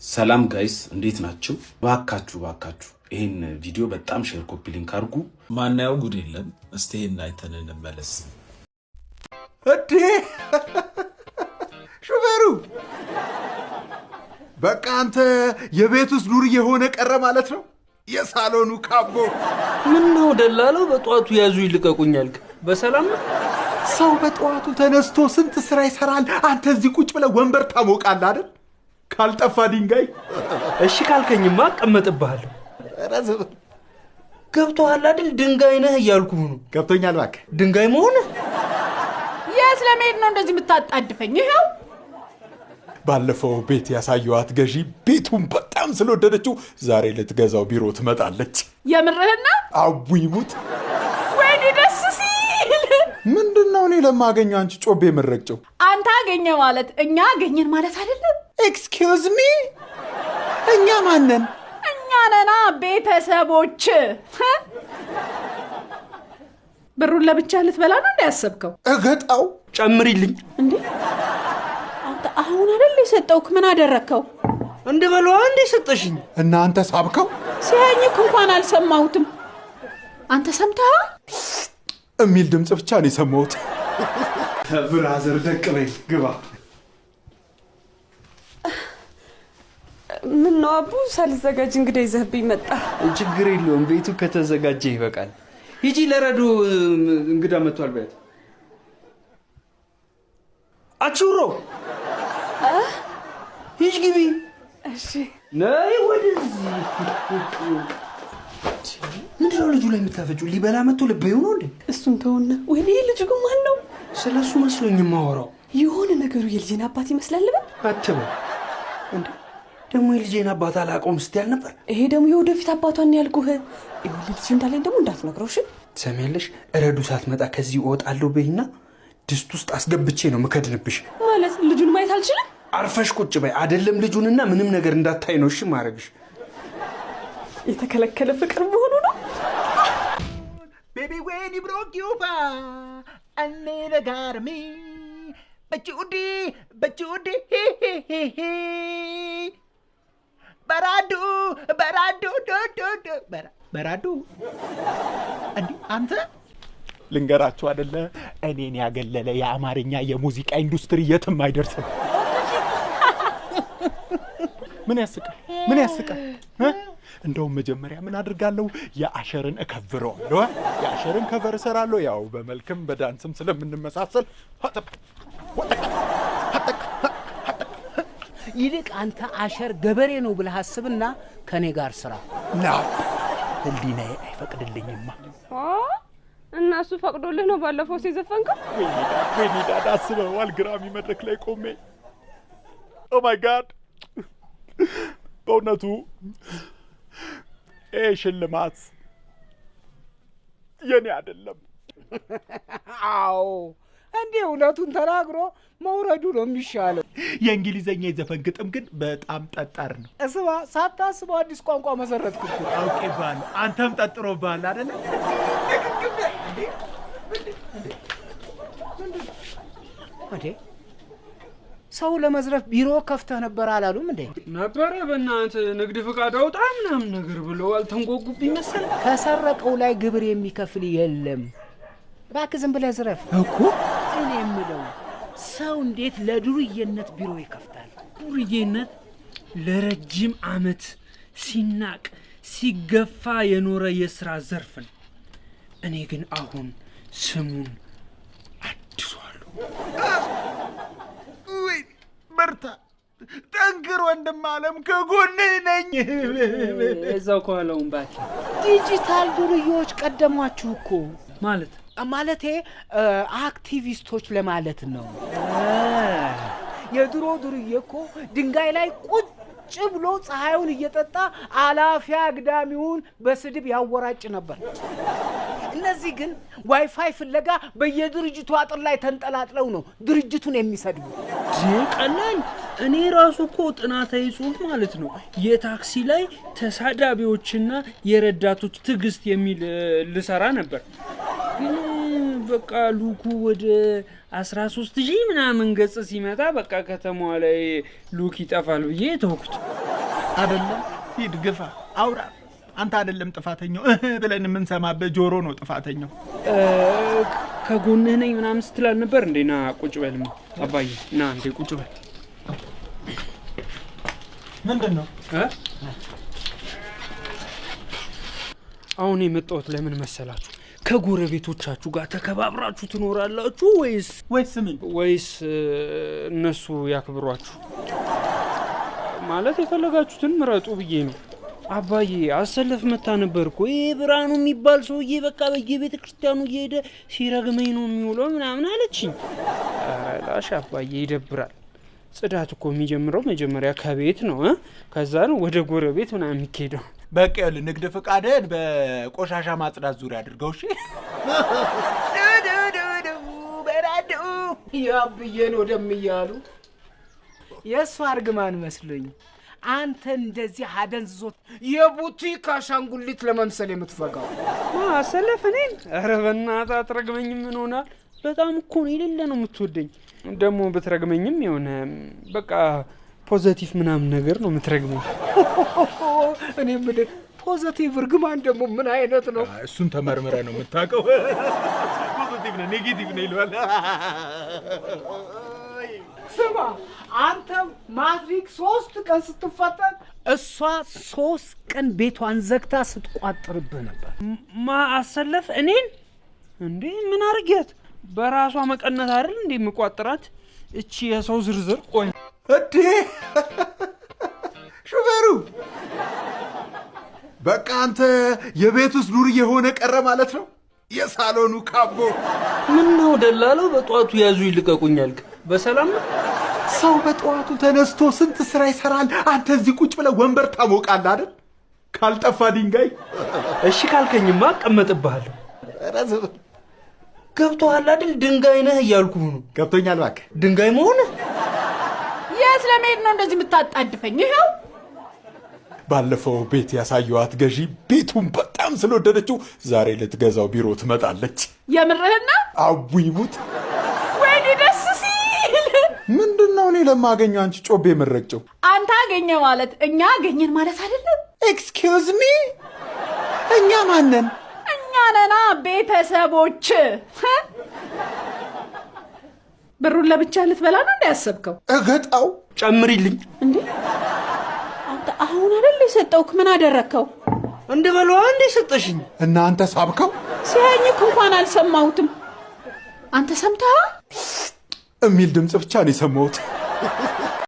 ሰላም ጋይስ እንዴት ናችሁ? ባካችሁ ይሄን ቪዲዮ በጣም ሼር ኮፒ ሊንክ አድርጉ። ማናየው ጉድ የለም። እስቲ ይሄን አይተን እንመለስ። እዴ ሹፌሩ በቃ አንተ የቤት ውስጥ ዱርዬ ሆነ ቀረ ማለት ነው። የሳሎኑ ካቦ ምን ነው ደላለው? በጧቱ ያዙ ይልቀቁኛል። በሰላም ሰው በጧቱ ተነስቶ ስንት ስራ ይሰራል። አንተ እዚህ ቁጭ ብለህ ወንበር ታሞቃለህ አይደል? ካልጠፋ ድንጋይ እሺ ካልከኝማ አቀመጥብሃለሁ። ረዘብ ገብቶሃል አይደል? ድንጋይ ነህ እያልኩህ ነው። ገብቶኛል። እባክህ ድንጋይ መሆን የት ለመሄድ ነው እንደዚህ የምታጣድፈኝ? ይሄው ባለፈው ቤት ያሳየዋት ገዢ ቤቱን በጣም ስለወደደችው ዛሬ ልትገዛው ቢሮ ትመጣለች። የምርህና? አቡይሙት ወይኔ ደስ ሲል። ምንድነው እኔ ለማገኘው አንቺ ጮቤ መረቅጨው? አንተ አገኘ ማለት እኛ አገኘን ማለት አይደለም። ኤክስኪውዝ ሚ እኛ ማነን? እኛ ነና ቤተሰቦች። ብሩን ለብቻ ልትበላ ነው እንዲያሰብከው? እገጣው ጨምሪልኝ እንዴ! አንተ አሁን አይደል የሰጠውክ? ምን አደረከው? እንደበለዋ እንዴ ሰጠሽኝ? እና አንተ ሳብከው? ሲያኝክ እንኳን አልሰማሁትም። አንተ ሰምተሃል? የሚል ድምጽ ብቻ ነው የሰማሁት። ብራዘር ደቅ በይ ግባ። ምን ነው አቡ ሳልዘጋጅ እንግዲህ ይዘህብኝ መጣ። ችግር የለውም ቤቱ ከተዘጋጀ ይበቃል። ሂጂ ለረዱ እንግዳ መጥቷል በያት። አቹሮ ሂጂ ግቢ። እሺ ነይ ወደዚህ። ምንድነው ልጁ ላይ የምታፈጩ? ሊበላ መጥቶ ልበዩ ነው እንዴ? እሱን ተውና። ወይኔ ልጁ ግን ማን ነው? ስለሱ መስሎኝ ማወራው የሆነ ነገሩ የልጄን አባት ይመስላል ልበል አትበል እንዴ። ደግሞ የልጄን አባት አላውቀውም ስትያል ነበር። ይሄ ደግሞ የወደፊት አባቷን ያልኩህ። ይኸውልህ ልጅ እንዳለኝ ደግሞ እንዳትነግረው እሺ? ትሰሚያለሽ? እረዱ ሳትመጣ ከዚህ እወጣለሁ በይና ድስት ውስጥ አስገብቼ ነው ምከድንብሽ። ማለት ልጁን ማየት አልችልም? አርፈሽ ቁጭ በይ። አይደለም ልጁንና ምንም ነገር እንዳታይ ነው እሺ ማረግሽ። የተከለከለ ፍቅር መሆኑ ነው። ቤቢ ዌን ዩ ብሮክ ዩ ባ አንኔ ጋርሚ በጩዲ በራዱ በራዱ እንዴ አንተ ልንገራችሁ አይደለ? እኔን ያገለለ የአማርኛ የሙዚቃ ኢንዱስትሪ የትም አይደርስም። ምን ያስቃል? እንደውም መጀመሪያ ምን አድርጋለሁ? የአሸርን እከብረዋለሁ። የአሸርን ከቨር እሰራለሁ። ያው በመልክም በዳንስም ስለምንመሳሰል ይልቅ አንተ አሸር ገበሬ ነው ብለህ አስብና ከኔ ጋር ስራ ነው። ህሊናዬ አይፈቅድልኝማ። እና እሱ ፈቅዶልህ ነው ባለፈው ሲዘፈንከው? ወይኔ ዳዳ አስበዋል። ግራሚ መድረክ ላይ ቆሜ ኦ ማይ ጋድ በእውነቱ ሽልማት የኔ አይደለም። አዎ እንዴ እውነቱን ተናግሮ መውረዱ ነው የሚሻለው። የእንግሊዘኛ የዘፈን ግጥም ግን በጣም ጠጣር ነው። እስባ ሳታስበው አዲስ ቋንቋ መሰረትኩት። አውቄብሃለሁ። አንተም ጠጥሮብሃል አይደል? እንዴ ሰው ለመዝረፍ ቢሮ ከፍተህ ነበር አላሉም እንዴ? ነበረ በእናትህ ንግድ ፍቃድ አውጣ ምናምን ነገር ብለው አልተንጓጉብኝ መሰል። ከሰረቀው ላይ ግብር የሚከፍል የለም። እባክህ ዝም ብለህ ዝረፍ እኮ። እኔ የምለው ሰው እንዴት ለዱርዬነት ቢሮ ይከፍታል? ዱርዬነት ለረጅም ዓመት ሲናቅ ሲገፋ የኖረ የሥራ ዘርፍ ነው። እኔ ግን አሁን ስሙን አድሷለሁ። ወይ በርታ፣ ጠንክር ወንድም ዓለም፣ ከጎንህ ነኝ። እዛው ከኋላውን ባኪ። ዲጂታል ዱርዬዎች ቀደሟችሁ እኮ። ማለቴ አክቲቪስቶች ለማለት ነው። የድሮ ዱርዬ እኮ ድንጋይ ላይ ቁጭ ብሎ ፀሐዩን እየጠጣ አላፊ አግዳሚውን በስድብ ያወራጭ ነበር። እነዚህ ግን ዋይፋይ ፍለጋ በየድርጅቱ አጥር ላይ ተንጠላጥለው ነው ድርጅቱን የሚሰድቡ። ቀላል። እኔ ራሱ እኮ ጥናታዊ ጽሑፍ ማለት ነው የታክሲ ላይ ተሳዳቢዎችና የረዳቶች ትዕግስት የሚል ልሰራ ነበር። ግን በቃ ሉኩ ወደ 13,000 ምናምን ገጽ ሲመጣ በቃ ከተማዋ ላይ ሉክ ይጠፋል ብዬ ተውኩት። አይደለም ሂድ ግፋ አውራ አንተ አይደለም ጥፋተኛው ብለን የምንሰማበት ጆሮ ነው ጥፋተኛው ከጎንህ ነኝ ምናምን ስትላል ነበር እንዴ ና ቁጭ በልም አባዬ ና እንዴ ቁጭ በል ምንድነው አሁን የመጣሁት ለምን መሰላችሁ ከጎረቤቶቻችሁ ጋር ተከባብራችሁ ትኖራላችሁ ወይስ እነሱ ያክብሯችሁ ማለት የፈለጋችሁትን ምረጡ ብዬ ነው አባዬ አሰለፍ መታ ነበርኩ ብራኑ የሚባል ሰውዬ በቃ በየቤተ ክርስቲያኑ እየሄደ ሲረግመኝ ነው የሚውለው ምናምን አለችኝ ላሽ አባዬ ይደብራል ጽዳት እኮ የሚጀምረው መጀመሪያ ከቤት ነው ከዛ ነው ወደ ጎረቤት ምናምን የሚሄደው በቃ ያለ ንግድ ፍቃድን በቆሻሻ ማጽዳት ዙሪያ አድርገው እሺ በራዶ ያብዬን ወደምያሉ የእሱ አርግማን መስሎኝ አንተ እንደዚህ አደንዝዞት የቡቲክ አሻንጉሊት ለመምሰል የምትፈጋው አሰለፍ እኔን ኧረ በእናትህ አትረግመኝም ምን ሆና በጣም እኮ ነው የሌለ ነው የምትወደኝ ደግሞ ብትረግመኝም የሆነ በቃ ፖዚቲቭ ምናምን ነገር ነው የምትረግመኝ እኔ ምን ፖዚቲቭ እርግማን ደግሞ ምን አይነት ነው እሱን ተመርምረ ነው የምታውቀው ፖዚቲቭ ነው ኔጌቲቭ ነው ይላል ስማ አንተ ማትሪክ 3 ቀን ስትፈተን እሷ 3 ቀን ቤቷን ዘግታ ስትቋጥርብህ ነበር አሰለፍ እኔን እንዴ ምን አርጊያት በራሷ መቀነት አይደል እንዴ መቋጥራት እቺ የሰው ዝርዝር ቆይ እዴ ሹፌሩ በቃ አንተ የቤት ውስጥ ዱር የሆነ ቀረ ማለት ነው የሳሎኑ ካቦ ምን ነው ደላለው በጧቱ ያዙ ይልቀቁኛል በሰላም ሰው በጧቱ ተነስቶ ስንት ስራ ይሰራል አንተ እዚህ ቁጭ ብለ ወንበር ታሞቃለህ አይደል ካልጠፋ ድንጋይ እሺ ካልከኝማ አቀመጥብሃለሁ ረዘብ ገብቶሃል አይደል ድንጋይ ነህ እያልኩ ነው ገብቶኛል እባክህ ድንጋይ መሆን የት ለመሄድ ነው እንደዚህ የምታጣድፈኝ ይሄው ባለፈው ቤት ያሳየዋት ገዢ ቤቱን በጣም ስለወደደችው ዛሬ ልትገዛው ቢሮ ትመጣለች የምርህና አቡይሙት ወይኔ ደስ ሲል ምንድነው እኔ ለማገኘው አንቺ ጮቤ መረቅጨው አንተ አገኘ ማለት እኛ አገኘን ማለት አይደለም ኤክስኪውዝ ሚ እኛ ማነን እኛ ነና ቤተሰቦች ብሩን ለብቻ ልትበላ ነው እንዳያሰብከው እገጣው ጨምሪልኝ እንዴ አንተ አሁን አይደል የሰጠውክ ምን አደረከው እንደበለዋ እንደ ሰጠሽኝ እና አንተ ሳብከው ሲያኝክ እንኳን አልሰማሁትም አንተ ሰምተሃል እሚል ድምጽ ብቻ ነው የሰማሁት